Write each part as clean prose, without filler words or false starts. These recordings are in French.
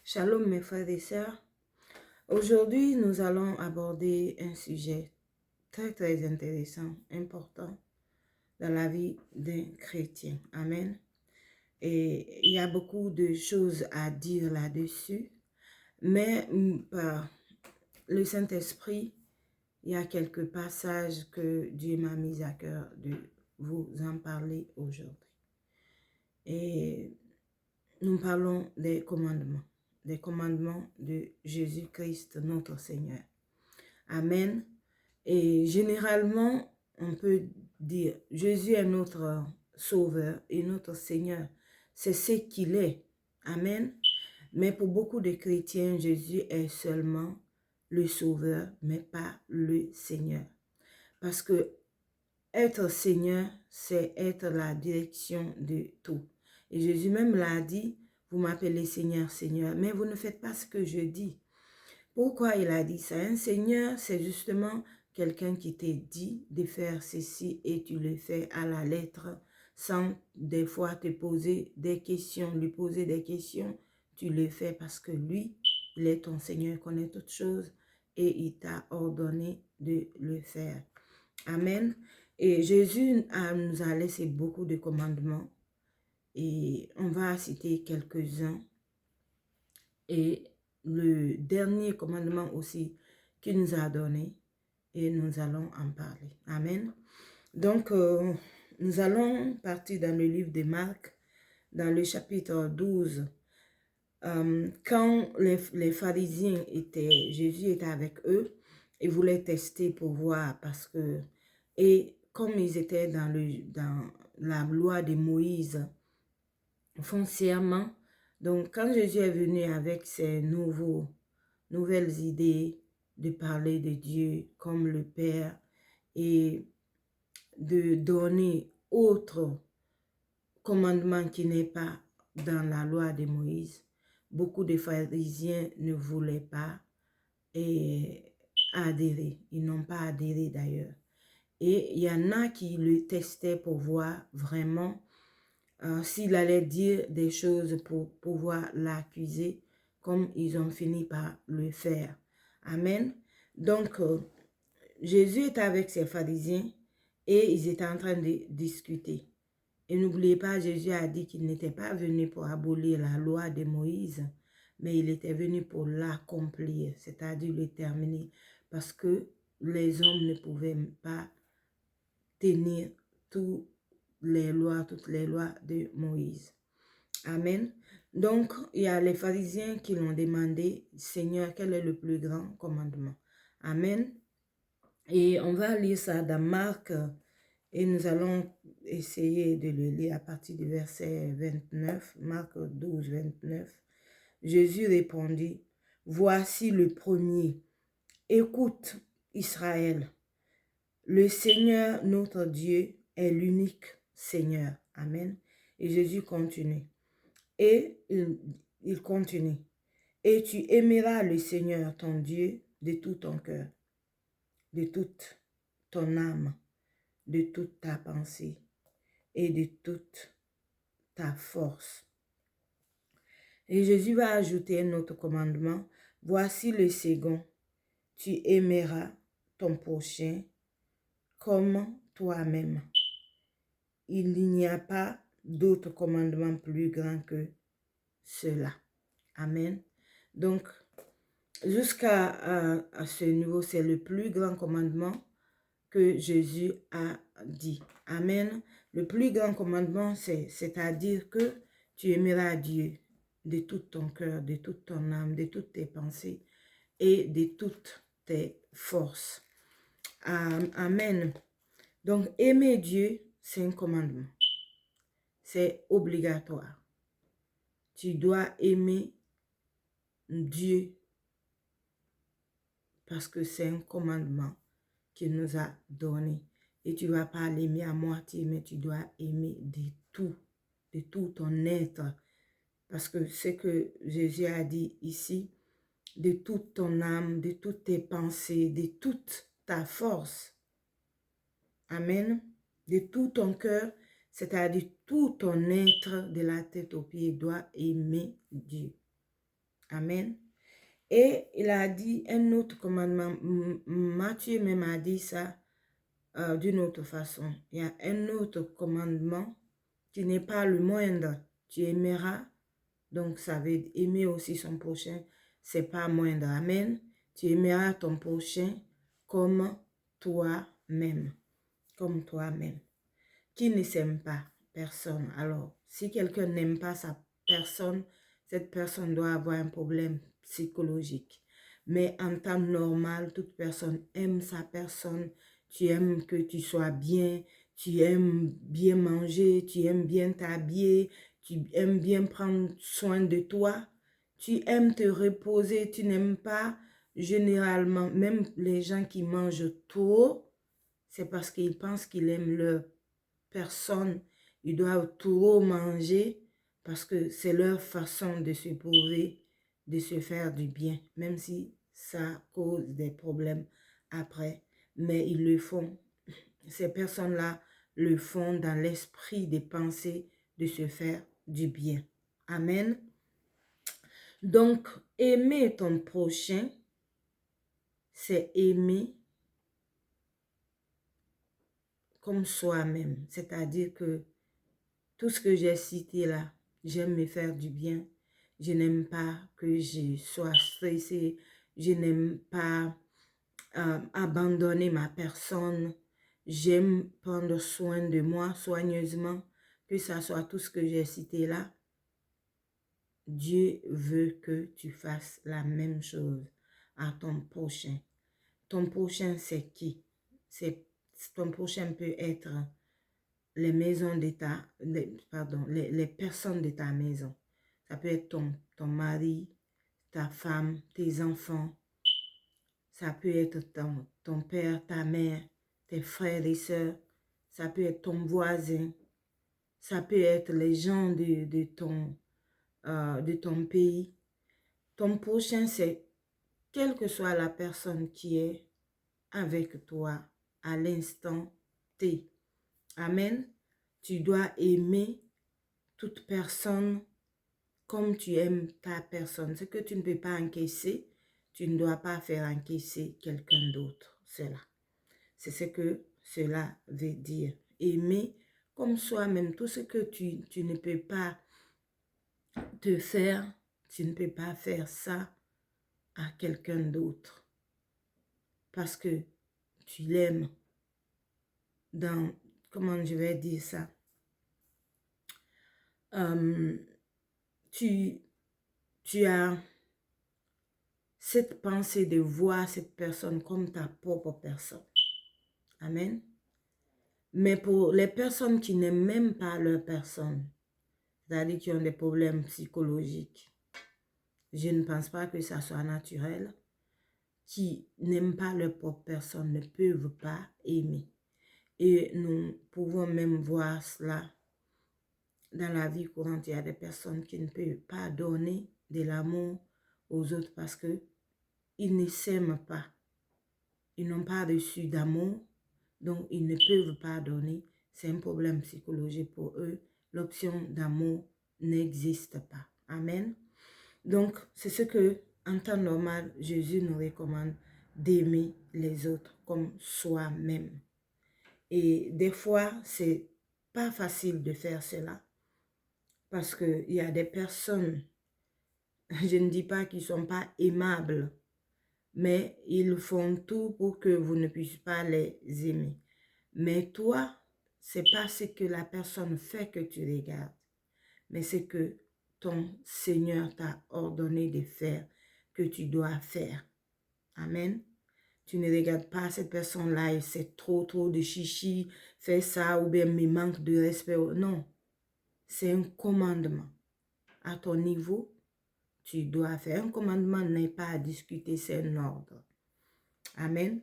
Shalom mes frères et sœurs. Aujourd'hui, nous allons aborder un sujet très intéressant, important dans la vie d'un chrétien. Amen. Et il y a beaucoup de choses à dire là-dessus, mais par le Saint-Esprit, il y a quelques passages que Dieu m'a mis à cœur de vous en parler aujourd'hui. Et nous parlons des commandements de Jésus-Christ, notre Seigneur. Amen. Et généralement, on peut dire, Jésus est notre Sauveur et notre Seigneur. C'est ce qu'il est. Amen. Mais pour beaucoup de chrétiens, Jésus est seulement le Sauveur, mais pas le Seigneur. Parce que être Seigneur, c'est être la direction de tout. Et Jésus même l'a dit, vous m'appelez Seigneur, Seigneur, mais vous ne faites pas ce que je dis. Pourquoi il a dit ça? Un Seigneur, c'est justement quelqu'un qui t'a dit de faire ceci et tu le fais à la lettre sans des fois te poser des questions, lui poser des questions. Tu le fais parce que lui, il est ton Seigneur, il connaît toutes choses et il t'a ordonné de le faire. Amen. Et Jésus nous a laissé beaucoup de commandements et on va citer quelques-uns. Et le dernier commandement aussi qu'il nous a donné et nous allons en parler. Amen. Donc, nous allons partir dans le livre de Marc, dans le chapitre 12. Quand les pharisiens étaient, Jésus était avec eux, ils voulaient tester pour voir parce que, et comme ils étaient dans la loi de Moïse, foncièrement, donc quand Jésus est venu avec ses nouvelles idées de parler de Dieu comme le Père et de donner autre commandement qui n'est pas dans la loi de Moïse, beaucoup de pharisiens ne voulaient pas adhérer. Ils n'ont pas adhéré d'ailleurs. Et il y en a qui le testaient pour voir vraiment s'il allait dire des choses pour pouvoir l'accuser, comme ils ont fini par le faire. Amen. Donc, Jésus est avec ses pharisiens et ils étaient en train de discuter. Et n'oubliez pas, Jésus a dit qu'il n'était pas venu pour abolir la loi de Moïse, mais il était venu pour l'accomplir, c'est-à-dire le terminer, parce que les hommes ne pouvaient pas tenir toutes les lois de Moïse. Amen. Donc, il y a les pharisiens qui l'ont demandé, Seigneur, quel est le plus grand commandement? Amen. Et on va lire ça dans Marc et nous allons essayer de le lire à partir du verset 29, Marc 12, 29. Jésus répondit, voici le premier. Écoute, Israël, le Seigneur, notre Dieu, est l'unique Seigneur. Amen. Et Jésus continue. Et il continue. Et tu aimeras le Seigneur, ton Dieu, de tout ton cœur, de toute ton âme, de toute ta pensée et de toute ta force. Et Jésus va ajouter un autre commandement. Voici le second. Tu aimeras ton prochain comme toi-même. Il n'y a pas d'autre commandement plus grand que cela. Amen. Donc, jusqu'à ce niveau, c'est le plus grand commandement que Jésus a dit. Amen. Le plus grand commandement, c'est-à-dire que tu aimeras Dieu de tout ton cœur, de toute ton âme, de toutes tes pensées et de toutes tes forces. Amen. Donc, aimer Dieu, c'est un commandement. C'est obligatoire. Tu dois aimer Dieu parce que c'est un commandement qu'il nous a donné. Et tu ne vas pas l'aimer à moitié, mais tu dois aimer de tout ton être. Parce que ce que Jésus a dit ici, de toute ton âme, de toutes tes pensées, de toute ta force. Amen. De tout ton cœur, c'est-à-dire tout ton être, de la tête aux pieds, doit aimer Dieu. Amen. Et il a dit un autre commandement. Matthieu même a dit ça d'une autre façon. Il y a un autre commandement qui n'est pas le moindre. Tu aimeras, donc ça veut aimer aussi son prochain, c'est pas moindre. Amen. Tu aimeras ton prochain comme toi-même. Comme toi-même. Qui ne s'aime pas? Personne. Alors, si quelqu'un n'aime pas sa personne, cette personne doit avoir un problème psychologique. Mais en temps normal, toute personne aime sa personne. Tu aimes que tu sois bien, tu aimes bien manger, tu aimes bien t'habiller, tu aimes bien prendre soin de toi, tu aimes te reposer, tu n'aimes pas généralement, même les gens qui mangent trop, c'est parce qu'ils pensent qu'ils aiment leur personne, ils doivent trop manger parce que c'est leur façon de se prouver, de se faire du bien, même si ça cause des problèmes après. Mais ils le font. Ces personnes-là le font dans l'esprit des pensées de se faire du bien. Amen. Donc, aimer ton prochain, c'est aimer comme soi-même. C'est-à-dire que tout ce que j'ai cité là, j'aime me faire du bien. Je n'aime pas que je sois stressée. Je n'aime pas abandonner ma personne. J'aime prendre soin de moi soigneusement. Que ça soit tout ce que j'ai cité là. Dieu veut que tu fasses la même chose à ton prochain. Ton prochain, c'est qui? Ton prochain peut être les maisons de les personnes de ta maison. Ça peut être ton mari, ta femme, tes enfants. Ça peut être ton père, ta mère, tes frères et sœurs. Ça peut être ton voisin. Ça peut être les gens de ton pays. Ton prochain, c'est quelle que soit la personne qui est avec toi à l'instant T. Amen. Tu dois aimer toute personne comme tu aimes ta personne. Ce que tu ne peux pas encaisser, tu ne dois pas faire encaisser quelqu'un d'autre. Cela. C'est ce que cela veut dire. Aimer comme soi-même. Tout ce que tu ne peux pas te faire, tu ne peux pas faire ça à quelqu'un d'autre. Parce que tu l'aimes dans, comment je vais dire ça, tu as cette pensée de voir cette personne comme ta propre personne. Amen. Mais pour les personnes qui n'aiment même pas leur personne, c'est-à-dire qui ont des problèmes psychologiques, je ne pense pas que ça soit naturel, qui n'aiment pas leur propre personne ne peuvent pas aimer. Et nous pouvons même voir cela dans la vie courante. Il y a des personnes qui ne peuvent pas donner de l'amour aux autres parce que ils ne s'aiment pas. Ils n'ont pas reçu d'amour, donc ils ne peuvent pas donner. C'est un problème psychologique pour eux. L'option d'amour n'existe pas. Amen. Donc, c'est ce que, en temps normal, Jésus nous recommande d'aimer les autres comme soi-même. Et des fois, c'est pas facile de faire cela parce qu'il y a des personnes, je ne dis pas qu'ils ne sont pas aimables, mais ils font tout pour que vous ne puissiez pas les aimer. Mais toi, c'est pas ce que la personne fait que tu regardes, mais c'est que ton Seigneur t'a ordonné de faire, que tu dois faire. Amen. Tu ne regardes pas cette personne-là et c'est trop de chichi, fais ça ou bien me manque de respect. Non, c'est un commandement. À ton niveau, tu dois faire. Un commandement n'est pas à discuter, c'est un ordre. Amen.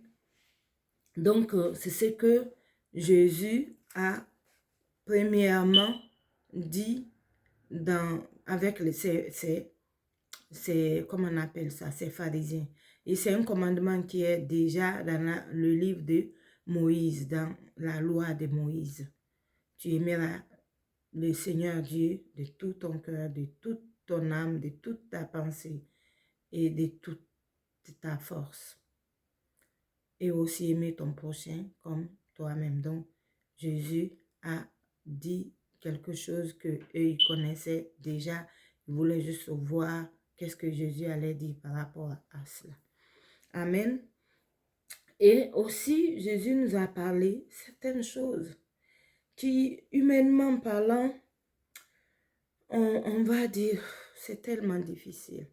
Donc, c'est ce que Jésus a premièrement dit avec comment on appelle ça, ces pharisiens. Et c'est un commandement qui est déjà dans le livre de Moïse, dans la loi de Moïse. Tu aimeras le Seigneur Dieu de tout ton cœur, de toute ton âme, de toute ta pensée et de toute ta force. Et aussi aimer ton prochain comme toi-même. Donc, Jésus a dit quelque chose que eux ils connaissaient déjà. Ils voulaient juste voir qu'est-ce que Jésus allait dire par rapport à cela. Amen. Et aussi, Jésus nous a parlé certaines choses qui, humainement parlant, on va dire, c'est tellement difficile.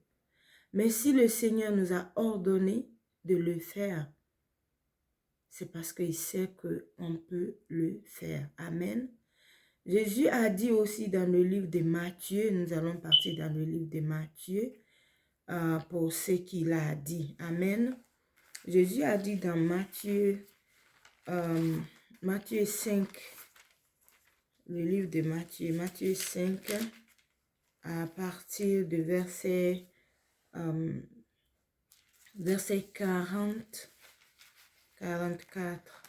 Mais si le Seigneur nous a ordonné de le faire, c'est parce qu'il sait qu'on peut le faire. Amen. Jésus a dit aussi dans le livre de Matthieu, nous allons partir dans le livre de Matthieu pour ce qu'il a dit. Amen. Jésus a dit dans Matthieu 5, le livre de Matthieu 5, à partir de verset 40, 44.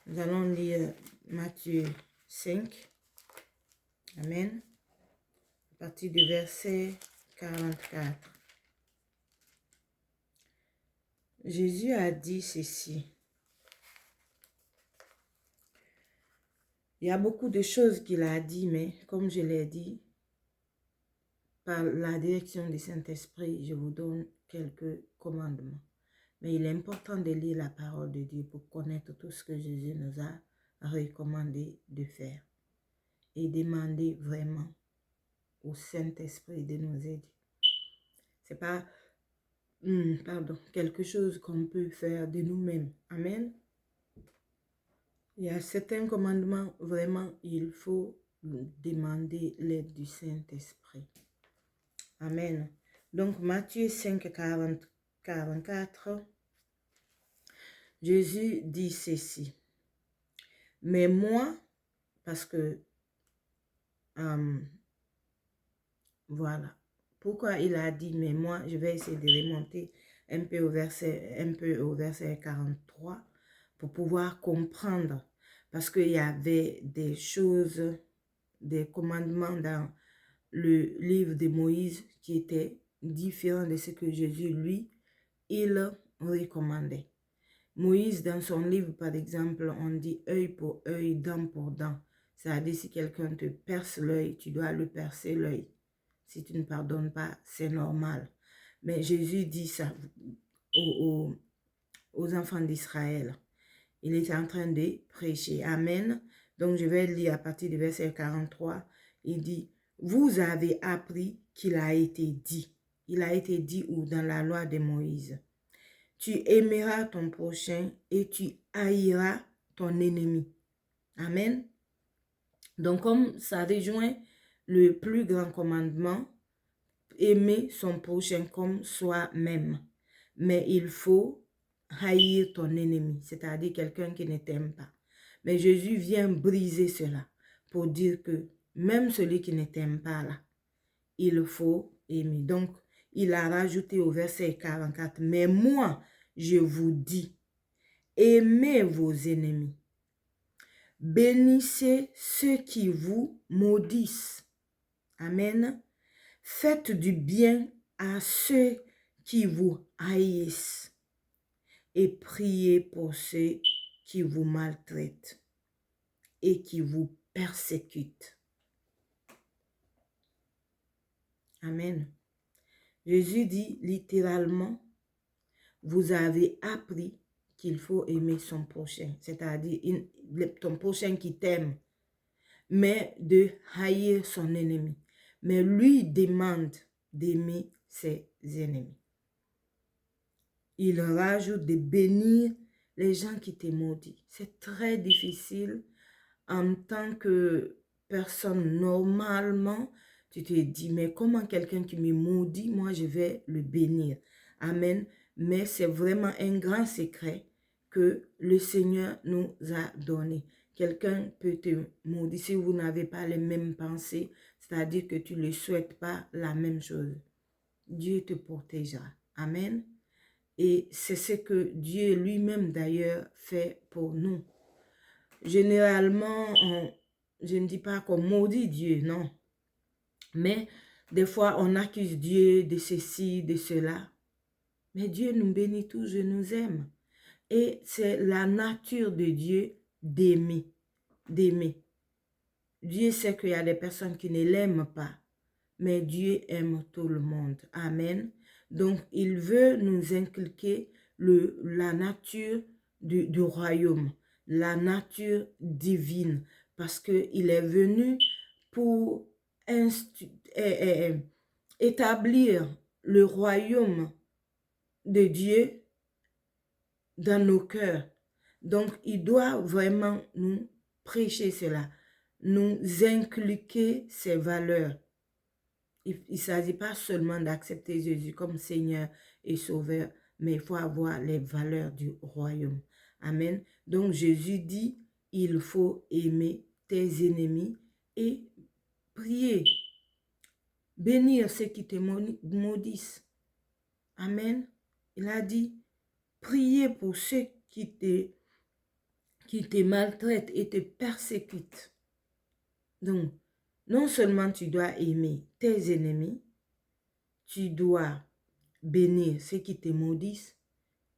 Nous allons lire Matthieu 5. Amen. À partir du verset 44. Jésus a dit ceci. Il y a beaucoup de choses qu'il a dit, mais comme je l'ai dit, par la direction du Saint-Esprit, je vous donne quelques commandements. Mais il est important de lire la parole de Dieu pour connaître tout ce que Jésus nous a recommandé de faire. Et demander vraiment au Saint-Esprit de nous aider. Ce n'est pas quelque chose qu'on peut faire de nous-mêmes. Amen. Il y a certains commandements, vraiment, il faut demander l'aide du Saint-Esprit. Amen. Donc, Matthieu 5, 44, Jésus dit ceci. Mais moi, parce que, voilà. Pourquoi il a dit, mais moi, je vais essayer de remonter un peu au verset 43 pour pouvoir comprendre. Parce qu'il y avait des choses, des commandements dans le livre de Moïse qui étaient différents de ce que Jésus, lui, il recommandait. Moïse, dans son livre, par exemple, on dit œil pour œil, dent pour dent. C'est-à-dire, si quelqu'un te perce l'œil, tu dois le percer l'œil. Si tu ne pardonnes pas, c'est normal. Mais Jésus dit ça aux enfants d'Israël. Il est en train de prêcher. Amen. Donc, je vais lire à partir du verset 43. Il dit, vous avez appris qu'il a été dit. Il a été dit où? Dans la loi de Moïse. Tu aimeras ton prochain et tu haïras ton ennemi. Amen. Donc, comme ça rejoint le plus grand commandement, aimer son prochain comme soi-même. Mais il faut haïr ton ennemi, c'est-à-dire quelqu'un qui ne t'aime pas. Mais Jésus vient briser cela pour dire que même celui qui ne t'aime pas là, il faut aimer. Donc, il a rajouté au verset 44, mais moi, je vous dis, aimez vos ennemis. Bénissez ceux qui vous maudissent. Amen. Faites du bien à ceux qui vous haïssent et priez pour ceux qui vous maltraitent et qui vous persécutent. Amen. Jésus dit littéralement, vous avez appris qu'il faut aimer son prochain, c'est-à-dire ton prochain qui t'aime, mais de haïr son ennemi. Mais lui demande d'aimer ses ennemis. Il rajoute de bénir les gens qui te maudissent. C'est très difficile en tant que personne normalement. Tu te dis, mais comment quelqu'un qui me maudit, moi je vais le bénir. Amen. Mais c'est vraiment un grand secret que le Seigneur nous a donné. Quelqu'un peut te maudire si vous n'avez pas les mêmes pensées, c'est-à-dire que tu ne souhaites pas la même chose. Dieu te protégera. Amen. Et c'est ce que Dieu lui-même d'ailleurs fait pour nous. Généralement, je ne dis pas qu'on maudit Dieu, non. Mais Des fois, on accuse Dieu de ceci, de cela. Mais Dieu nous bénit toujours, nous aime. Et c'est la nature de Dieu d'aimer. Dieu sait qu'il y a des personnes qui ne l'aiment pas. Mais Dieu aime tout le monde. Amen. Donc, il veut nous inculquer la nature du royaume, la nature divine, parce qu'il est venu pour établir le royaume de Dieu dans nos cœurs. Donc, il doit vraiment nous prêcher cela, nous inculquer ces valeurs. Il ne s'agit pas seulement d'accepter Jésus comme Seigneur et Sauveur, mais il faut avoir les valeurs du royaume. Amen. Donc Jésus dit, il faut aimer tes ennemis et prier. Bénir ceux qui te maudissent. Amen. Il a dit, priez pour ceux qui te maltraitent et te persécutent. Donc, non seulement tu dois aimer tes ennemis, tu dois bénir ceux qui te maudissent,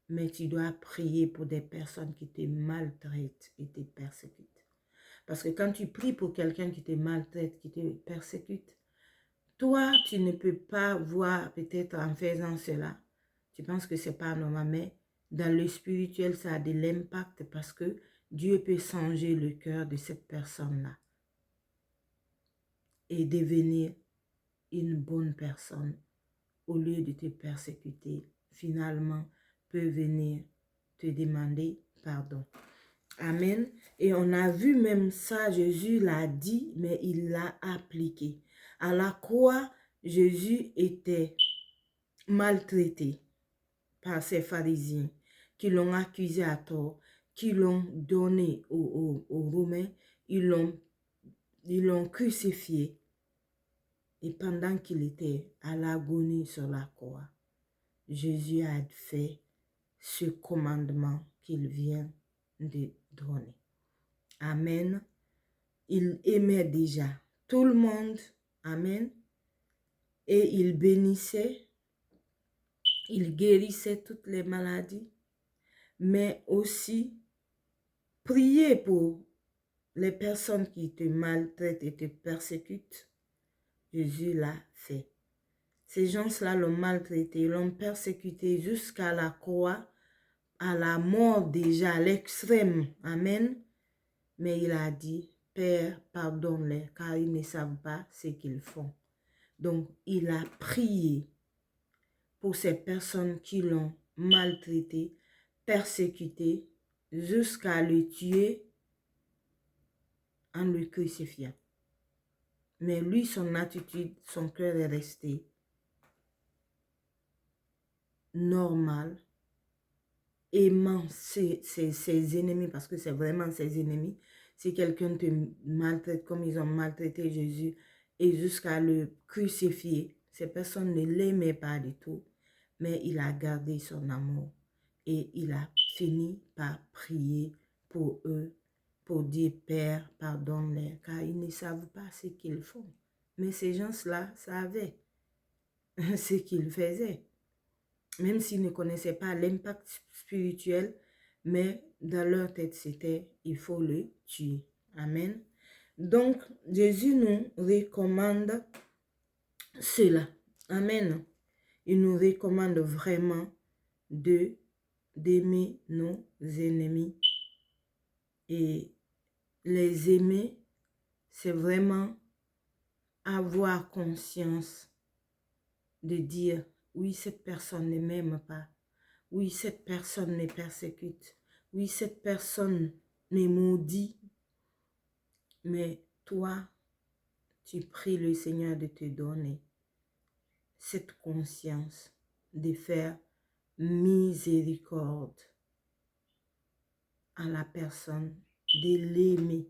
mais tu dois prier pour des personnes qui te maltraitent et te persécutent. Parce que quand tu pries pour quelqu'un qui te maltraite, qui te persécute, toi, tu ne peux pas voir peut-être en faisant cela. Tu penses que ce n'est pas normal, mais dans le spirituel, ça a de l'impact parce que Dieu peut changer le cœur de cette personne-là et devenir une bonne personne au lieu de te persécuter, finalement, peut venir te demander pardon. Amen. Et on a vu même ça, Jésus l'a dit, mais il l'a appliqué. À la croix, Jésus était maltraité par ces pharisiens qui l'ont accusé à tort, qui l'ont donné aux Romains, ils l'ont crucifié. Et pendant qu'il était à l'agonie sur la croix, Jésus a fait ce commandement qu'il vient de donner. Amen. Il aimait déjà tout le monde. Amen. Et il bénissait, il guérissait toutes les maladies, mais aussi prier pour les personnes qui te maltraitent et te persécutent. Jésus l'a fait. Ces gens-là l'ont maltraité, l'ont persécuté jusqu'à la croix, à la mort déjà, à l'extrême. Amen. Mais il a dit, Père, pardonne-les, car ils ne savent pas ce qu'ils font. Donc, il a prié pour ces personnes qui l'ont maltraité, persécuté, jusqu'à le tuer en le crucifiant. Mais lui, son attitude, son cœur est resté normal, aimant ses ennemis, parce que c'est vraiment ses ennemis. Si quelqu'un te maltraite comme ils ont maltraité Jésus et jusqu'à le crucifier, ces personnes ne l'aimaient pas du tout, mais il a gardé son amour et il a fini par prier pour eux, pour dire Père, pardonne-les, car ils ne savent pas ce qu'ils font. Mais ces gens-là savaient ce qu'ils faisaient. Même s'ils ne connaissaient pas l'impact spirituel, mais dans leur tête, c'était, il faut le tuer. Amen. Donc, Jésus nous recommande cela. Amen. Il nous recommande vraiment d'aimer nos ennemis. Et les aimer, c'est vraiment avoir conscience de dire, oui, cette personne ne m'aime pas. Oui, cette personne me persécute. Oui, cette personne me maudit. Mais toi, tu pries le Seigneur de te donner cette conscience de faire miséricorde à la personne, de l'aimer,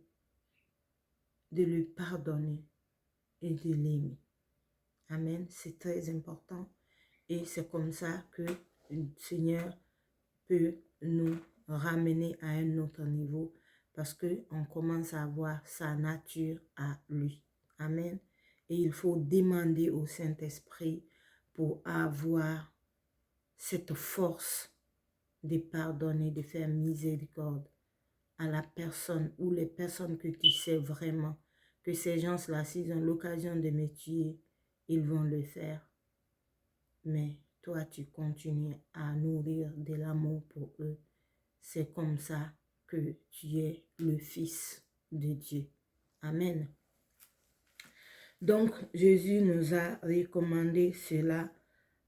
de lui pardonner et de l'aimer. Amen. C'est très important. Et c'est comme ça que le Seigneur peut nous ramener à un autre niveau parce qu'on commence à voir sa nature à lui. Amen. Et il faut demander au Saint-Esprit pour avoir cette force de pardonner, de faire miséricorde à la personne ou les personnes que tu sais vraiment que ces gens-là, s'ils ont l'occasion de me tuer, ils vont le faire. Mais toi, tu continues à nourrir de l'amour pour eux. C'est comme ça que tu es le Fils de Dieu. Amen. Donc, Jésus nous a recommandé cela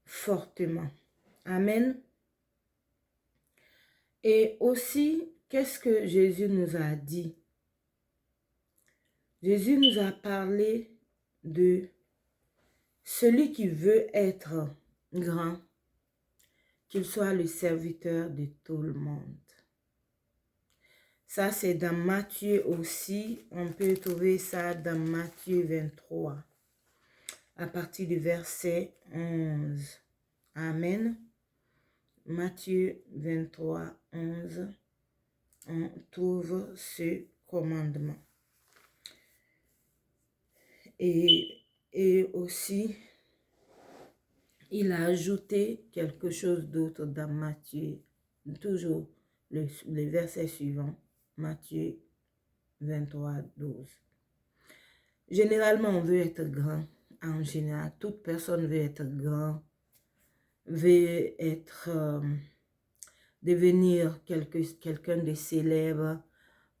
fortement. Amen. Et aussi, qu'est-ce que Jésus nous a dit? Jésus nous a parlé de celui qui veut être grand, qu'il soit le serviteur de tout le monde. Ça, c'est dans Matthieu aussi. On peut trouver ça dans Matthieu 23, à partir du verset 11. Amen. Matthieu 23, 11, on trouve ce commandement. Et aussi, il a ajouté quelque chose d'autre dans Matthieu, toujours le verset suivant, Matthieu 23, 12. Généralement, on veut être grand. En général, toute personne veut être grand, veut être, devenir quelqu'un de célèbre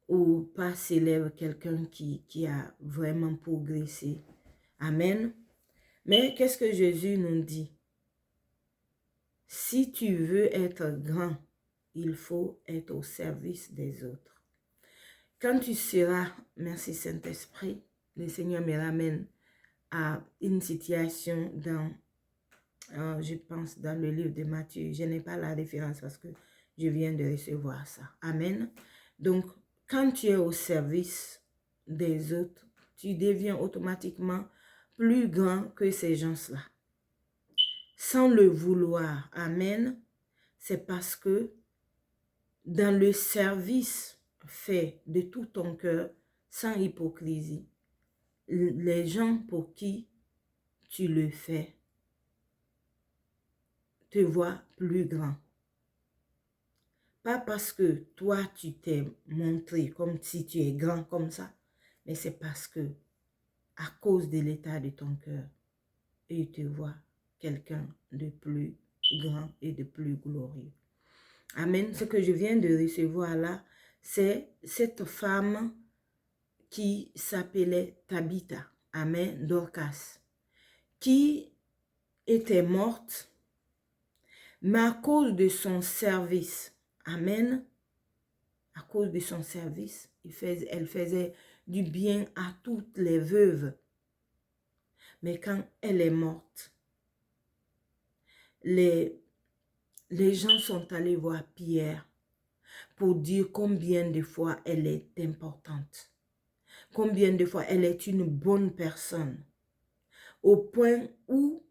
ou pas célèbre, quelqu'un qui a vraiment progressé. Amen. Mais qu'est-ce que Jésus nous dit? Si tu veux être grand, il faut être au service des autres. Quand tu seras, merci Saint-Esprit, le Seigneur me ramène à une situation dans, je pense, dans le livre de Matthieu. Je n'ai pas la référence parce que je viens de recevoir ça. Amen. Donc, quand tu es au service des autres, tu deviens automatiquement plus grand que ces gens-là. Sans le vouloir. Amen. C'est parce que dans le service fait de tout ton cœur, sans hypocrisie, les gens pour qui tu le fais te voient plus grand. Pas parce que toi, tu t'es montré comme si tu es grand comme ça, mais c'est parce que, à cause de l'état de ton cœur, ils te voient quelqu'un de plus grand et de plus glorieux. Amen. Ce que je viens de recevoir là, c'est cette femme qui s'appelait Tabitha, amen, Dorcas, qui était morte, mais à cause de son service, amen, à cause de son service, elle faisait du bien à toutes les veuves. Mais quand elle est morte, les gens sont allés voir Pierre pour dire combien de fois elle est importante. Combien de fois elle est une bonne personne. Au point où,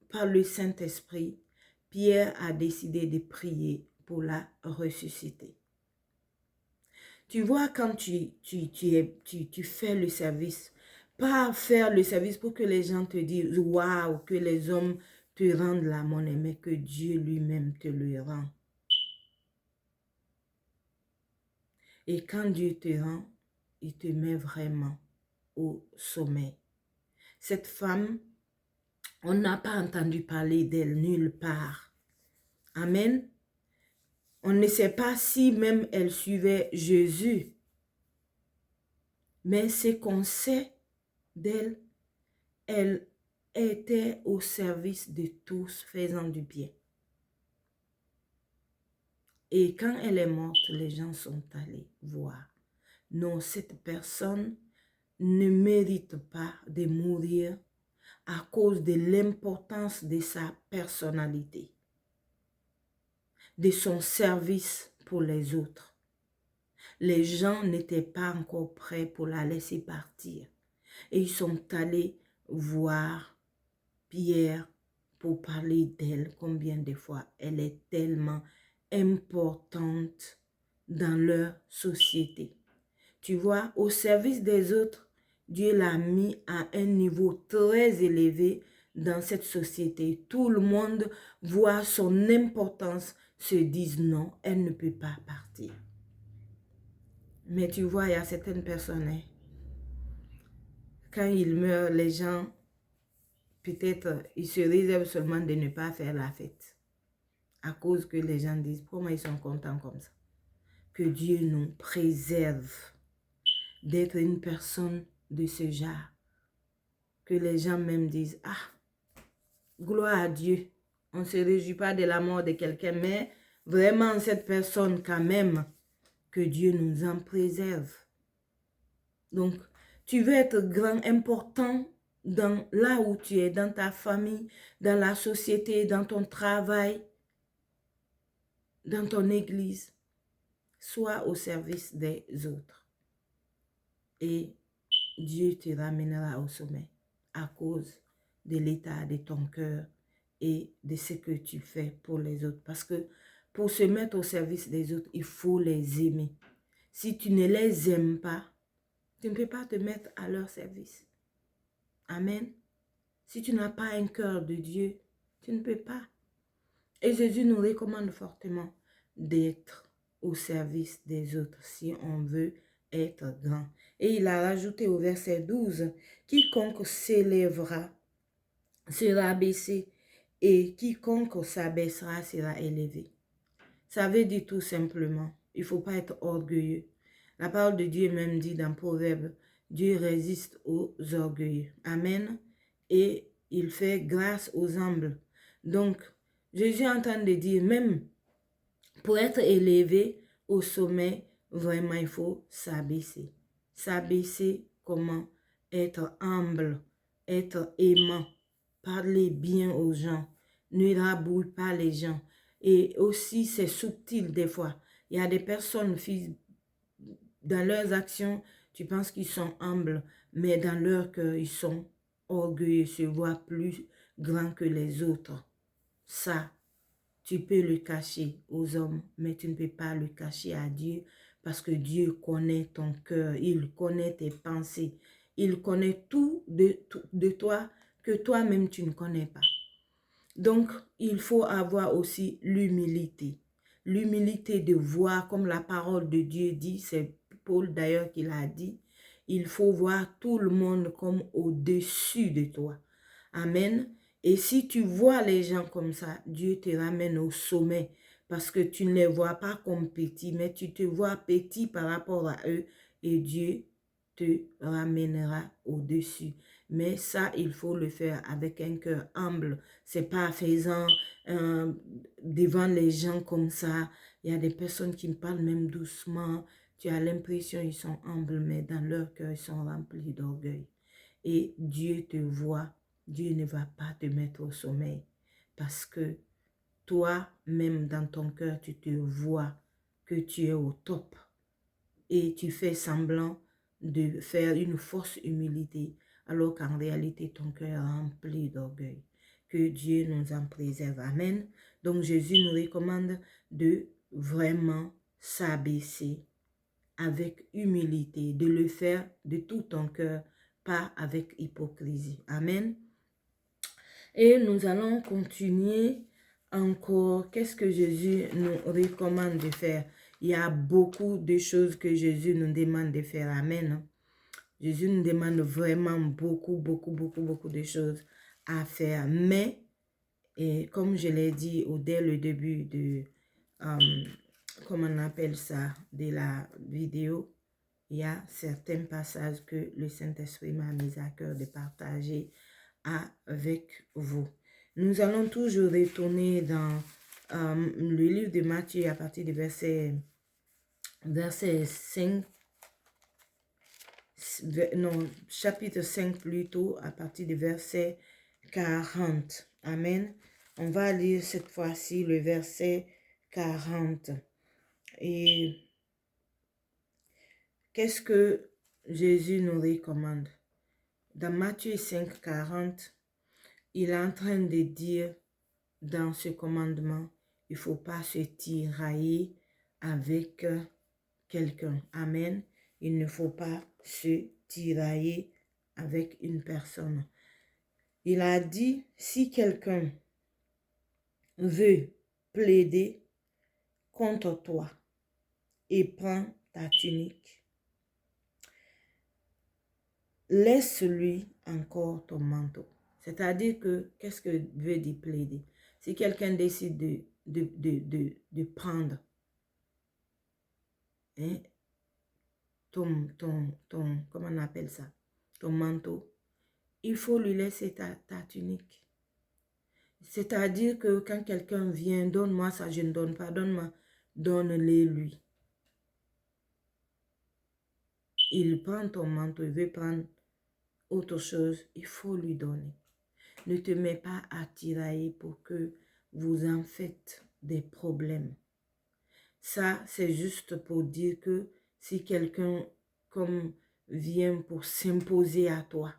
par le Saint-Esprit, Pierre a décidé de prier pour la ressusciter. Tu vois, quand tu fais le service, pas faire le service pour que les gens te disent « Waouh », que les hommes te rendent la monnaie, mais que Dieu lui-même te le rend. Et quand Dieu te rend, il te met vraiment au sommet. Cette femme, on n'a pas entendu parler d'elle nulle part. Amen. On ne sait pas si même elle suivait Jésus. Mais ce qu'on sait d'elle, elle était au service de tous, faisant du bien. Et quand elle est morte, les gens sont allés voir. Non, cette personne ne mérite pas de mourir à cause de l'importance de sa personnalité, de son service pour les autres. Les gens n'étaient pas encore prêts pour la laisser partir. Et ils sont allés voir Pierre pour parler d'elle, combien de fois elle est tellement importante dans leur société. Tu vois, au service des autres, Dieu l'a mis à un niveau très élevé dans cette société. Tout le monde voit son importance, se disent non, elle ne peut pas partir. Mais tu vois, il y a certaines personnes, hein, quand ils meurent, les gens, peut-être, ils se réservent seulement de ne pas faire la fête. À cause que les gens disent, pourquoi ils sont contents comme ça? Que Dieu nous préserve d'être une personne de ce genre. Que les gens même disent, ah, gloire à Dieu. On ne se réjouit pas de la mort de quelqu'un, mais vraiment cette personne quand même, que Dieu nous en préserve. Donc, tu veux être grand, important dans là où tu es, dans ta famille, dans la société, dans ton travail, dans ton église. Sois au service des autres. Et Dieu te ramènera au sommet à cause de l'état de ton cœur et de ce que tu fais pour les autres. Parce que pour se mettre au service des autres, il faut les aimer. Si tu ne les aimes pas, tu ne peux pas te mettre à leur service. Amen. Si tu n'as pas un cœur de Dieu, tu ne peux pas. Et Jésus nous recommande fortement d'être au service des autres si on veut être grand. Et il a rajouté au verset 12, « Quiconque s'élèvera sera abaissé et quiconque s'abaissera sera élevé. » Ça veut dire tout simplement, il ne faut pas être orgueilleux. La parole de Dieu même dit dans Proverbe, Dieu résiste aux orgueilleux. Amen. Et il fait grâce aux humbles. Donc, Jésus est en train de dire, même pour être élevé au sommet, vraiment, il faut s'abaisser. S'abaisser comment? Être humble, être aimant, parler bien aux gens, ne rabouille pas les gens. Et aussi, c'est subtil des fois. Il y a des personnes, dans leurs actions, tu penses qu'ils sont humbles, mais dans leur cœur, ils sont orgueilleux, se voient plus grands que les autres. Ça, tu peux le cacher aux hommes, mais tu ne peux pas le cacher à Dieu parce que Dieu connaît ton cœur, il connaît tes pensées, il connaît tout de toi que toi-même tu ne connais pas. Donc, il faut avoir aussi l'humilité. L'humilité de voir, comme la parole de Dieu dit, c'est Paul d'ailleurs qui l'a dit, il faut voir tout le monde comme au-dessus de toi. Amen. Et si tu vois les gens comme ça, Dieu te ramène au sommet parce que tu ne les vois pas comme petits, mais tu te vois petit par rapport à eux et Dieu te ramènera au-dessus. Mais ça, il faut le faire avec un cœur humble. C'est pas faisant devant les gens comme ça. Il y a des personnes qui me parlent même doucement. Tu as l'impression qu'ils sont humbles, mais dans leur cœur, ils sont remplis d'orgueil. Et Dieu te voit. Dieu ne va pas te mettre au sommeil parce que toi, même dans ton cœur, tu te vois que tu es au top et tu fais semblant de faire une fausse humilité alors qu'en réalité, ton cœur est rempli d'orgueil. Que Dieu nous en préserve. Amen. Donc, Jésus nous recommande de vraiment s'abaisser avec humilité, de le faire de tout ton cœur, pas avec hypocrisie. Amen. Et nous allons continuer encore. Qu'est-ce que Jésus nous recommande de faire? Il y a beaucoup de choses que Jésus nous demande de faire. Amen. Jésus nous demande vraiment beaucoup de choses à faire. Mais, et comme je l'ai dit dès le début de, comment on appelle ça, de la vidéo, il y a certains passages que le Saint-Esprit m'a mis à cœur de partager avec vous. Nous allons toujours retourner dans le livre de Matthieu à partir du verset 5, non, chapitre 5 plutôt, à partir du verset 40. Amen. On va lire cette fois-ci le verset 40. Et qu'est-ce que Jésus nous recommande? Dans Matthieu 5, 40, il est en train de dire dans ce commandement, il ne faut pas se tirailler avec quelqu'un. Amen. Il ne faut pas se tirailler avec une personne. Il a dit, si quelqu'un veut plaider contre toi et prend ta tunique, laisse-lui encore ton manteau. C'est-à-dire que, qu'est-ce que veut dire plaider? Si quelqu'un décide de prendre hein, comment on appelle ça? Ton manteau, il faut lui laisser ta tunique. C'est-à-dire que quand quelqu'un vient, donne-moi ça, je ne donne pas, donne-moi, donne-le lui. Il prend ton manteau, il veut prendre autre chose, il faut lui donner. Ne te mets pas à tirailler pour que vous en faites des problèmes. Ça, c'est juste pour dire que si quelqu'un comme vient pour s'imposer à toi,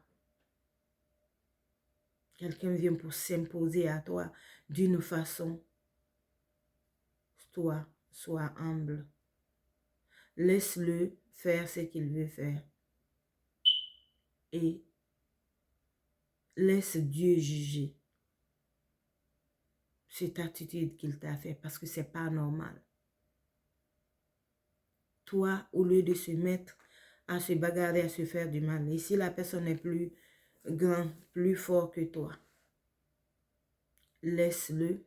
quelqu'un vient pour s'imposer à toi d'une façon, toi, sois humble. Laisse-le faire ce qu'il veut faire. Et laisse Dieu juger cette attitude qu'il t'a fait parce que c'est pas normal. Toi, au lieu de se mettre à se bagarrer, à se faire du mal, et si la personne est plus grand, plus fort que toi, laisse-le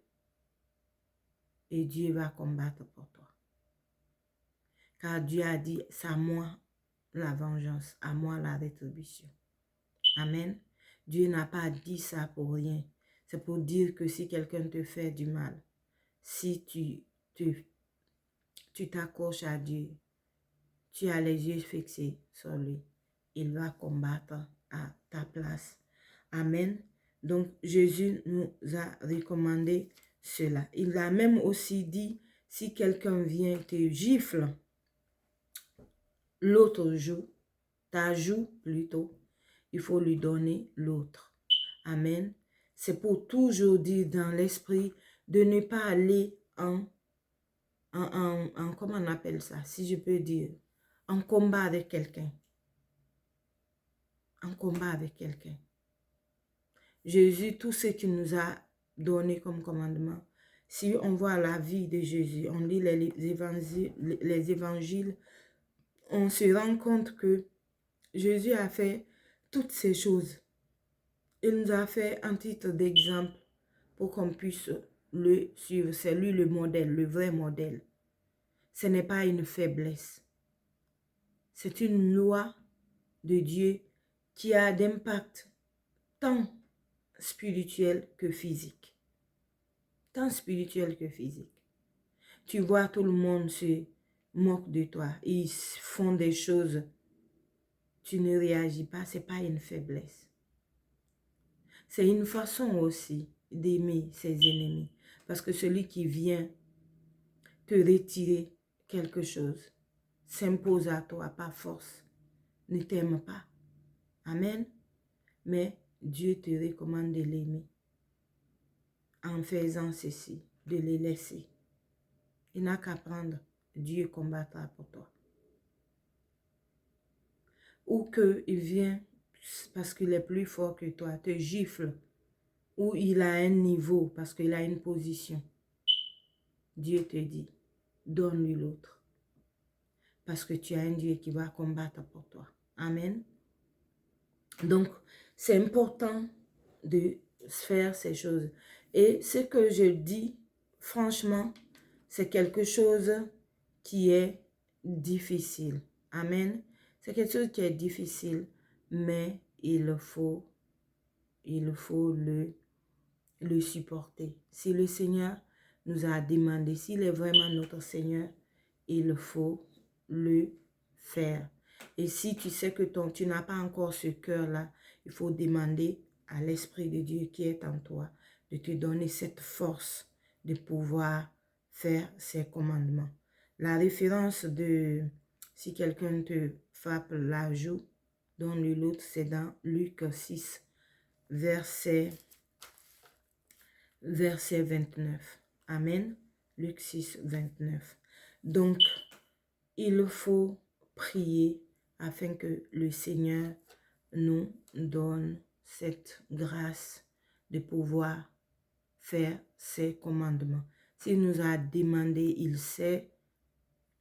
et Dieu va combattre pour toi. Car Dieu a dit, c'est à moi la vengeance, à moi la rétribution. Amen. Dieu n'a pas dit ça pour rien. C'est pour dire que si quelqu'un te fait du mal, si tu t'accroches à Dieu, tu as les yeux fixés sur lui, il va combattre à ta place. Amen. Donc, Jésus nous a recommandé cela. Il a même aussi dit, si quelqu'un vient te gifle, l'autre joue, ta joue plutôt, il faut lui donner l'autre. Amen. C'est pour toujours dire dans l'esprit de ne pas aller comment on appelle ça, si je peux dire, en combat avec quelqu'un. En combat avec quelqu'un. Jésus, tout ce qu'il nous a donné comme commandement, si on voit la vie de Jésus, on lit les évangiles, on se rend compte que Jésus a fait toutes ces choses. Il nous a fait un titre d'exemple pour qu'on puisse le suivre. C'est lui le modèle, le vrai modèle. Ce n'est pas une faiblesse. C'est une loi de Dieu qui a d'impact tant spirituel que physique. Tant spirituel que physique. Tu vois, tout le monde se moque de toi. Ils font des choses. Tu ne réagis pas. Ce n'est pas une faiblesse. C'est une façon aussi d'aimer ses ennemis. Parce que celui qui vient te retirer quelque chose, s'impose à toi par force, ne t'aime pas. Amen. Mais Dieu te recommande de l'aimer. En faisant ceci, de les laisser. Il n'a qu'à prendre. Dieu combattra pour toi. Ou qu'il vient parce qu'il est plus fort que toi, te gifle. Ou il a un niveau parce qu'il a une position. Dieu te dit, donne-lui l'autre. Parce que tu as un Dieu qui va combattre pour toi. Amen. Donc, c'est important de faire ces choses. Et ce que je dis, franchement, c'est quelque chose qui est difficile. Amen. C'est quelque chose qui est difficile, mais il faut le supporter. Si le Seigneur nous a demandé, s'il est vraiment notre Seigneur, il faut le faire. Et si tu sais que tu n'as pas encore ce cœur-là, il faut demander à l'Esprit de Dieu qui est en toi de te donner cette force de pouvoir faire ses commandements. La référence de si quelqu'un te frappe la joue, donne-lui l'autre, c'est dans Luc 6, verset 29. Amen. Luc 6, 29. Donc, il faut prier afin que le Seigneur nous donne cette grâce de pouvoir faire ses commandements. S'il nous a demandé, il sait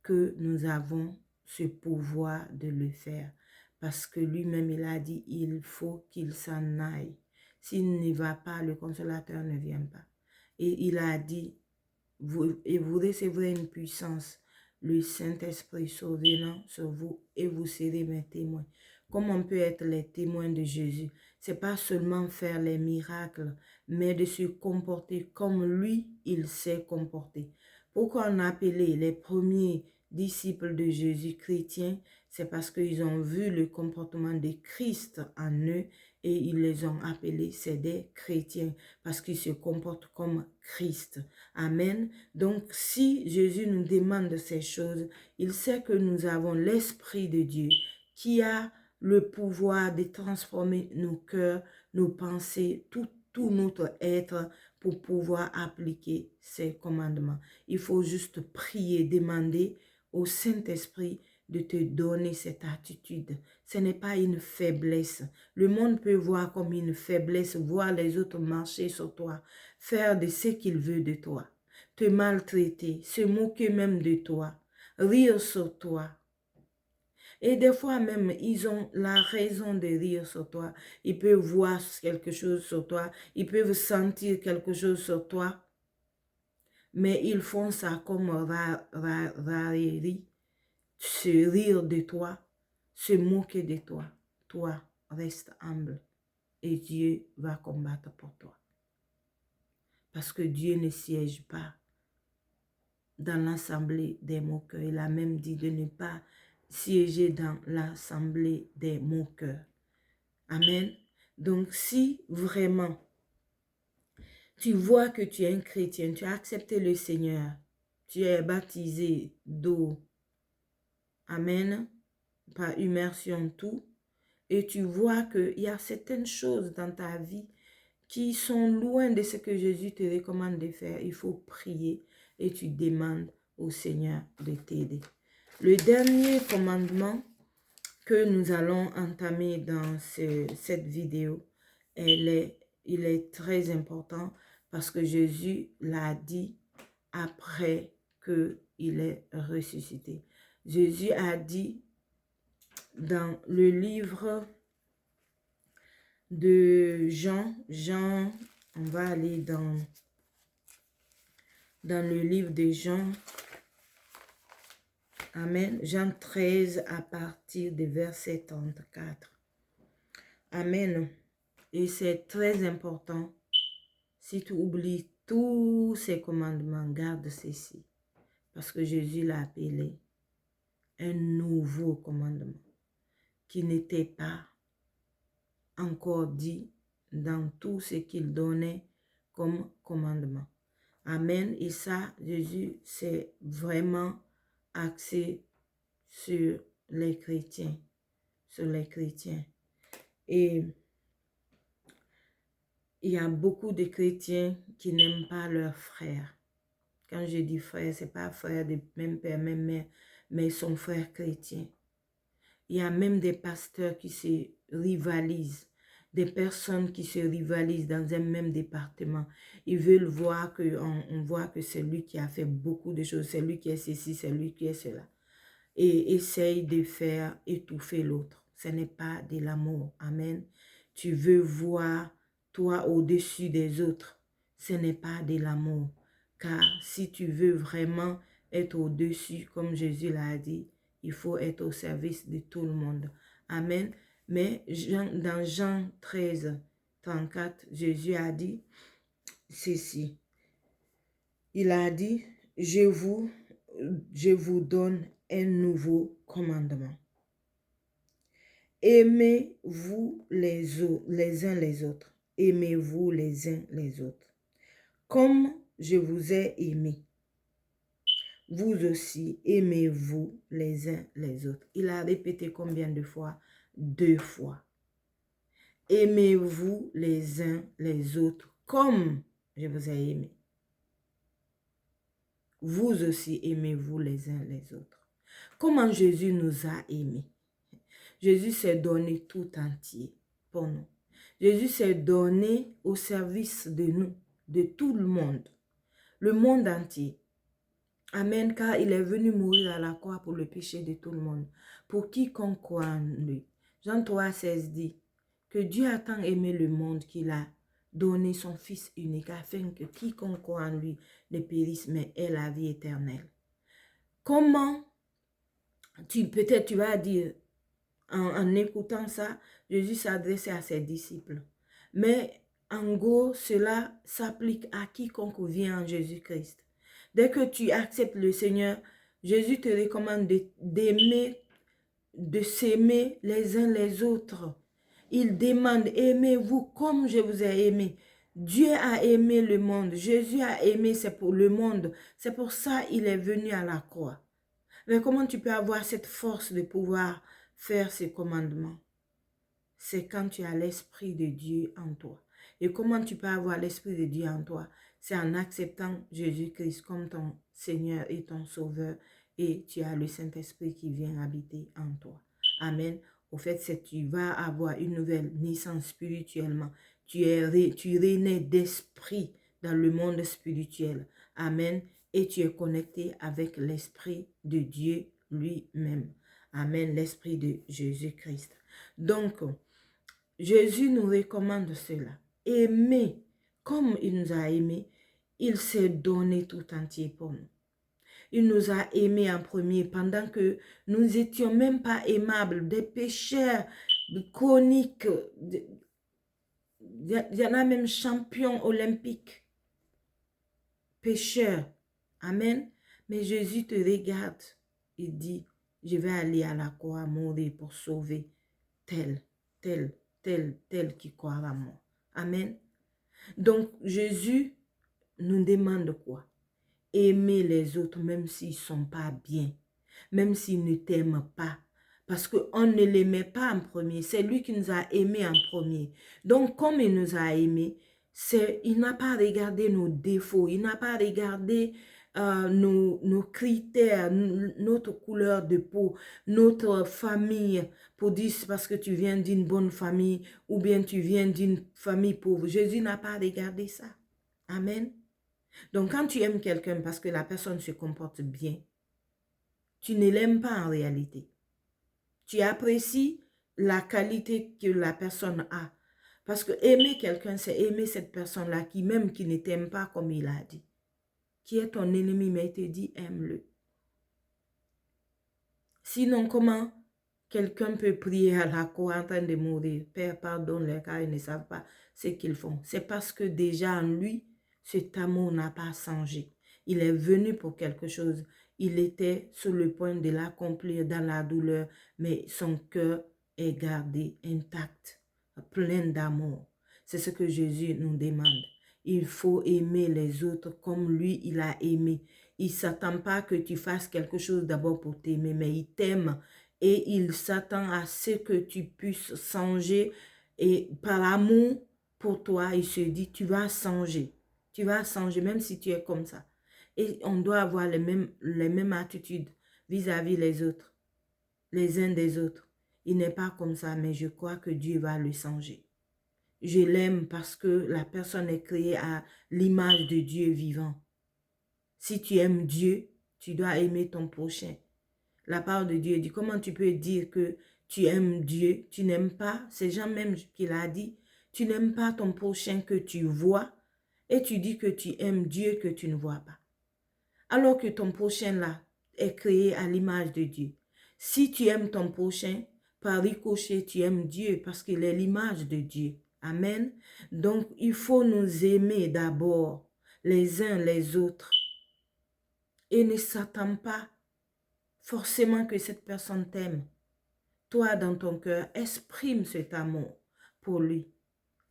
que nous avons ce pouvoir de le faire. Parce que lui-même, il a dit, il faut qu'il s'en aille. S'il n'y va pas, le consolateur ne vient pas. Et il a dit, vous recevrez une puissance, le Saint-Esprit survenant sur vous, et vous serez mes témoins. Comment on peut être les témoins de Jésus? C'est pas seulement faire les miracles, mais de se comporter comme lui, il s'est comporté. Pourquoi on a appelé les premiers disciples de Jésus chrétiens? C'est parce qu'ils ont vu le comportement de Christ en eux et ils les ont appelés, c'est des chrétiens, parce qu'ils se comportent comme Christ. Amen. Donc, si Jésus nous demande ces choses, il sait que nous avons l'Esprit de Dieu qui a le pouvoir de transformer nos cœurs, nos pensées, tout notre être pour pouvoir appliquer ses commandements. Il faut juste prier, demander au Saint-Esprit de te donner cette attitude. Ce n'est pas une faiblesse. Le monde peut voir comme une faiblesse, voir les autres marcher sur toi, faire de ce qu'il veut de toi, te maltraiter, se moquer même de toi, rire sur toi. Et des fois même, ils ont la raison de rire sur toi. Ils peuvent voir quelque chose sur toi, ils peuvent sentir quelque chose sur toi, mais ils font ça comme raillerie, se rire de toi, se moquer de toi. Toi, reste humble et Dieu va combattre pour toi. Parce que Dieu ne siège pas dans l'assemblée des moqueurs. Il a même dit de ne pas siéger dans l'assemblée des moqueurs. Amen. Donc, si vraiment tu vois que tu es un chrétien, tu as accepté le Seigneur, tu es baptisé d'eau, amen, par immersion tout, et tu vois qu'il y a certaines choses dans ta vie qui sont loin de ce que Jésus te recommande de faire, il faut prier et tu demandes au Seigneur de t'aider. Le dernier commandement que nous allons entamer dans cette vidéo, il est très important parce que Jésus l'a dit après qu'il est ressuscité. Jésus a dit dans le livre de Jean, on va aller dans le livre de Jean, amen, Jean 13 à partir du verset 34. Amen. Et c'est très important, si tu oublies tous ces commandements, garde ceci. Parce que Jésus l'a appelé un nouveau commandement qui n'était pas encore dit dans tout ce qu'il donnait comme commandement. Amen. Et ça, Jésus s'est vraiment axé sur les chrétiens. Sur les chrétiens. Et il y a beaucoup de chrétiens qui n'aiment pas leurs frères. Quand je dis frère, ce n'est pas frère de même père, même mère, mais ils sont frères chrétiens. Il y a même des pasteurs qui se rivalisent, des personnes qui se rivalisent dans un même département. Ils veulent voir on voit que c'est lui qui a fait beaucoup de choses, c'est lui qui est ceci, c'est lui qui est cela. Et essaye de faire étouffer l'autre. Ce n'est pas de l'amour. Amen. Tu veux voir toi au-dessus des autres. Ce n'est pas de l'amour. Car si tu veux vraiment être au-dessus, comme Jésus l'a dit, il faut être au service de tout le monde. Amen. Mais dans Jean 13, 34, Jésus a dit ceci. Il a dit, je vous donne un nouveau commandement. Aimez-vous les uns les autres. Aimez-vous les uns les autres. Comme je vous ai aimé, vous aussi aimez-vous les uns les autres. Il a répété combien de fois? 2 fois. Aimez-vous les uns les autres comme je vous ai aimé. Vous aussi aimez-vous les uns les autres. Comment Jésus nous a aimés? Jésus s'est donné tout entier pour nous. Jésus s'est donné au service de nous, de tout le monde entier. Amen, car il est venu mourir à la croix pour le péché de tout le monde, pour quiconque croit en lui. Jean 3,16 dit que Dieu a tant aimé le monde qu'il a donné son Fils unique afin que quiconque croit en lui ne périsse mais ait la vie éternelle. Comment, peut-être tu vas dire, en écoutant ça, Jésus s'adressait à ses disciples. Mais en gros, cela s'applique à quiconque vient en Jésus-Christ. Dès que tu acceptes le Seigneur, Jésus te recommande d'aimer, de s'aimer les uns les autres. Il demande, aimez-vous comme je vous ai aimé. Dieu a aimé le monde. Jésus a aimé, c'est pour le monde. C'est pour ça qu'il est venu à la croix. Mais comment tu peux avoir cette force de pouvoir faire ces commandements? C'est quand tu as l'Esprit de Dieu en toi. Et comment tu peux avoir l'Esprit de Dieu en toi? C'est en acceptant Jésus-Christ comme ton Seigneur et ton Sauveur. Et tu as le Saint-Esprit qui vient habiter en toi. Amen. Au fait, c'est tu vas avoir une nouvelle naissance spirituellement. Tu renais d'esprit dans le monde spirituel. Amen. Et tu es connecté avec l'Esprit de Dieu lui-même. Amen. L'Esprit de Jésus-Christ. Donc, Jésus nous recommande cela. Aimer comme il nous a aimés, il s'est donné tout entier pour nous. Il nous a aimés en premier pendant que nous n'étions même pas aimables, des pécheurs chroniques. Il y en a même champions olympiques, pécheurs. Amen. Mais Jésus te regarde et dit, je vais aller à la croix mourir pour sauver tel qui croit à moi. Amen. Donc, Jésus nous demande quoi? Aimer les autres même s'ils ne sont pas bien, même s'ils ne t'aiment pas. Parce qu'on ne l'aimait pas en premier. C'est lui qui nous a aimés en premier. Donc, comme il nous a aimés, il n'a pas regardé nos défauts. Il n'a pas regardé nos critères, notre couleur de peau, notre famille, pour dire parce que tu viens d'une bonne famille ou bien tu viens d'une famille pauvre. Jésus n'a pas regardé ça. Amen. Donc, quand tu aimes quelqu'un parce que la personne se comporte bien, tu ne l'aimes pas en réalité. Tu apprécies la qualité que la personne a. Parce que aimer quelqu'un, c'est aimer cette personne-là qui même qui ne t'aime pas comme il a dit. Qui est ton ennemi, mais il te dit aime-le. Sinon, comment quelqu'un peut prier à la croix en train de mourir? Père, pardonne-les car ils ne savent pas ce qu'ils font. C'est parce que déjà en lui, cet amour n'a pas changé. Il est venu pour quelque chose. Il était sur le point de l'accomplir dans la douleur, mais son cœur est gardé intact, plein d'amour. C'est ce que Jésus nous demande. Il faut aimer les autres comme lui, il a aimé. Il ne s'attend pas que tu fasses quelque chose d'abord pour t'aimer, mais il t'aime et il s'attend à ce que tu puisses changer. Et par amour pour toi, il se dit, tu vas changer. Tu vas changer même si tu es comme ça. Et on doit avoir les mêmes attitudes vis-à-vis les autres, les uns des autres. Il n'est pas comme ça, mais je crois que Dieu va le changer. Je l'aime parce que la personne est créée à l'image de Dieu vivant. Si tu aimes Dieu, tu dois aimer ton prochain. La parole de Dieu dit, comment tu peux dire que tu aimes Dieu, tu n'aimes pas, c'est Jean même qui l'a dit, tu n'aimes pas ton prochain que tu vois et tu dis que tu aimes Dieu que tu ne vois pas. Alors que ton prochain là est créé à l'image de Dieu. Si tu aimes ton prochain, par ricochet, tu aimes Dieu parce qu'il est l'image de Dieu. Amen. Donc, il faut nous aimer d'abord les uns les autres. Et ne s'attend pas forcément que cette personne t'aime. Toi, dans ton cœur, exprime cet amour pour lui.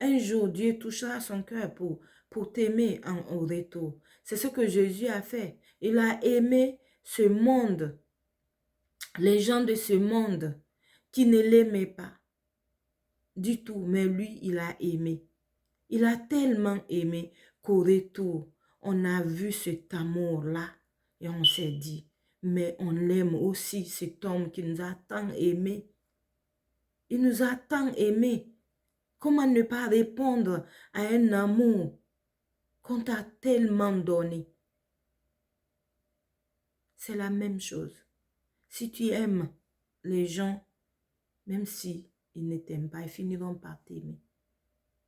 Un jour, Dieu touchera son cœur pour t'aimer en retour. C'est ce que Jésus a fait. Il a aimé ce monde, les gens de ce monde qui ne l'aimaient pas du tout. Mais lui, il a aimé. Il a tellement aimé qu'au retour, on a vu cet amour-là et on s'est dit, mais on l'aime aussi, cet homme qui nous a tant aimés. Il nous a tant aimés. Comment ne pas répondre à un amour qu'on t'a tellement donné? C'est la même chose. Si tu aimes les gens, même si ils ne t'aiment pas, ils finiront par t'aimer.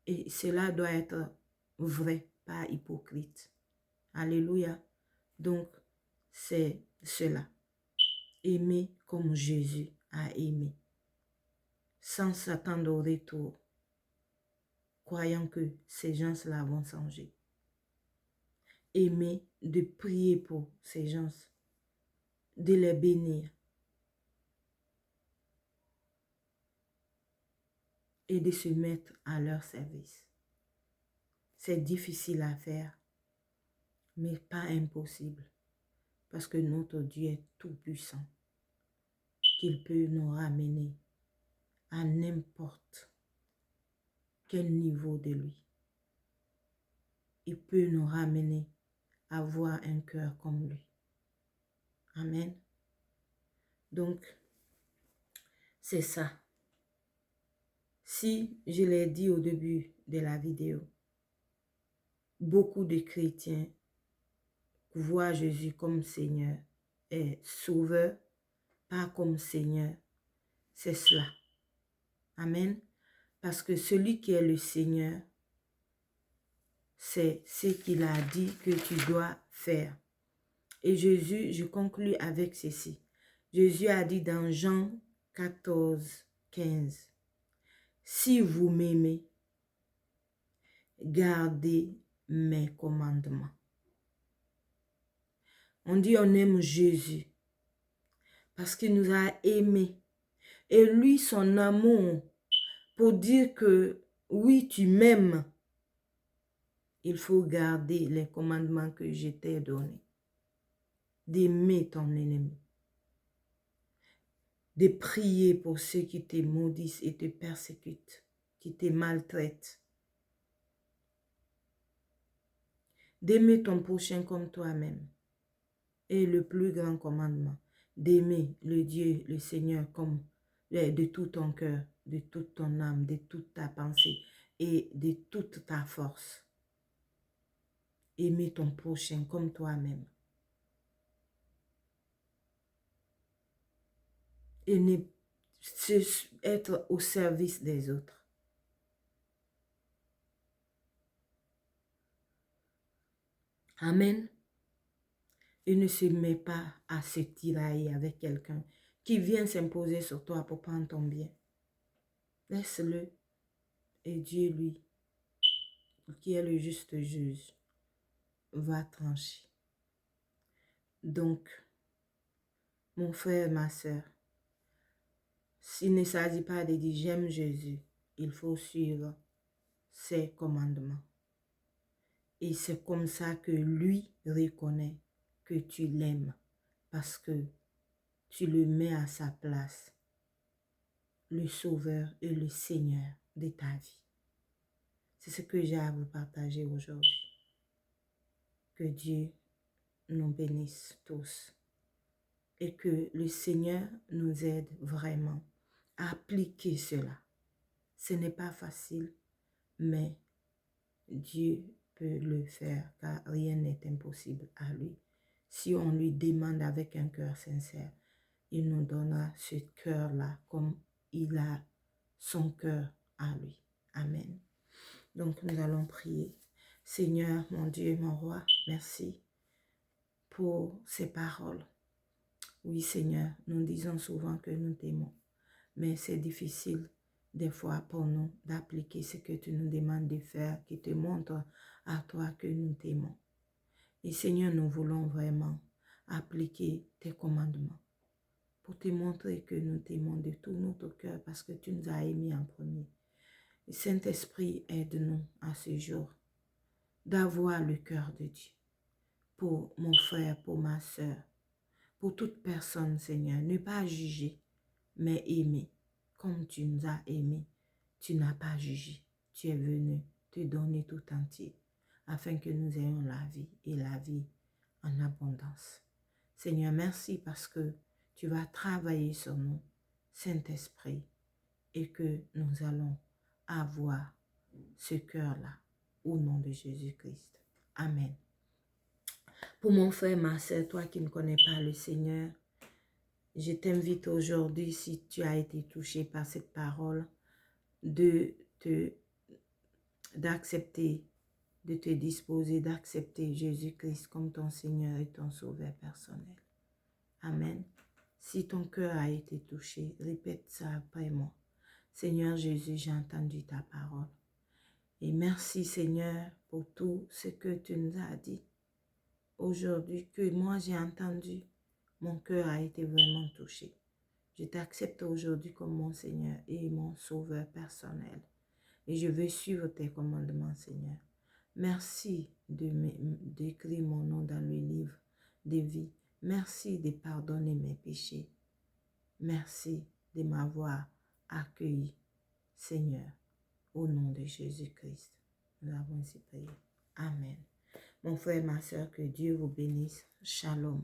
Et cela doit être vrai, pas hypocrite. Alléluia. Donc, c'est cela. Aimer comme Jésus a aimé, sans s'attendre au retour, croyant que ces gens-là vont changer. Aimer, de prier pour ces gens, de les bénir et de se mettre à leur service. C'est difficile à faire, mais pas impossible, parce que notre Dieu est tout puissant, qu'il peut nous ramener à n'importe quel niveau de lui. Il peut nous ramener à avoir un cœur comme lui. Amen. Donc, c'est ça. Si je l'ai dit au début de la vidéo, beaucoup de chrétiens voient Jésus comme Seigneur et Sauveur, pas comme Seigneur. C'est cela. Amen. Parce que celui qui est le Seigneur, c'est ce qu'il a dit que tu dois faire. Et Jésus, je conclus avec ceci. Jésus a dit dans Jean 14, 15, « Si vous m'aimez, gardez mes commandements. » On dit on aime Jésus parce qu'il nous a aimés. Et lui, son amour, pour dire que oui, tu m'aimes, il faut garder les commandements que je t'ai donnés. D'aimer ton ennemi. De prier pour ceux qui te maudissent et te persécutent, qui te maltraitent. D'aimer ton prochain comme toi-même. Et le plus grand commandement, d'aimer le Dieu, le Seigneur, comme de tout ton cœur, de toute ton âme, de toute ta pensée et de toute ta force. Aimer ton prochain comme toi-même. Et être au service des autres. Amen. Et ne se met pas à se tirailler avec quelqu'un qui vient s'imposer sur toi pour prendre ton bien. Laisse-le. Et Dieu, lui, qui est le juste juge, va trancher. Donc, mon frère, ma soeur, s'il ne s'agit pas de dire j'aime Jésus, il faut suivre ses commandements. Et c'est comme ça que lui reconnaît que tu l'aimes, parce que tu le mets à sa place, le Sauveur et le Seigneur de ta vie. C'est ce que j'ai à vous partager aujourd'hui. Que Dieu nous bénisse tous et que le Seigneur nous aide vraiment à appliquer cela. Ce n'est pas facile, mais Dieu peut le faire car rien n'est impossible à lui. Si on lui demande avec un cœur sincère, il nous donnera ce cœur-là comme il a son cœur à lui. Amen. Donc nous allons prier. Seigneur, mon Dieu, mon roi, merci pour ces paroles. Oui, Seigneur, nous disons souvent que nous t'aimons, mais c'est difficile des fois pour nous d'appliquer ce que tu nous demandes de faire, qui te montre à toi que nous t'aimons. Et Seigneur, nous voulons vraiment appliquer tes commandements pour te montrer que nous t'aimons de tout notre cœur parce que tu nous as aimés en premier. Et Saint-Esprit, aide-nous à ce jour d'avoir le cœur de Dieu pour mon frère, pour ma soeur, pour toute personne, Seigneur. Ne pas juger, mais aimer. Comme tu nous as aimés, tu n'as pas jugé. Tu es venu te donner tout entier afin que nous ayons la vie et la vie en abondance. Seigneur, merci parce que tu vas travailler sur nous, Saint-Esprit. et que nous allons avoir ce cœur-là au nom de Jésus-Christ. Amen. Pour mon frère, ma soeur, toi qui ne connais pas le Seigneur, je t'invite aujourd'hui, si tu as été touché par cette parole, d'accepter, de te disposer, d'accepter Jésus-Christ comme ton Seigneur et ton Sauveur personnel. Amen. Si ton cœur a été touché, répète ça après moi. Seigneur Jésus, j'ai entendu ta parole. Et merci Seigneur pour tout ce que tu nous as dit. Aujourd'hui, que moi j'ai entendu, mon cœur a été vraiment touché. Je t'accepte aujourd'hui comme mon Seigneur et mon Sauveur personnel. Et je veux suivre tes commandements, Seigneur. Merci d'écrire mon nom dans le livre des vies. Merci de pardonner mes péchés. Merci de m'avoir accueilli, Seigneur, au nom de Jésus-Christ. Nous avons ainsi prié. Amen. Mon frère, ma soeur, que Dieu vous bénisse. Shalom.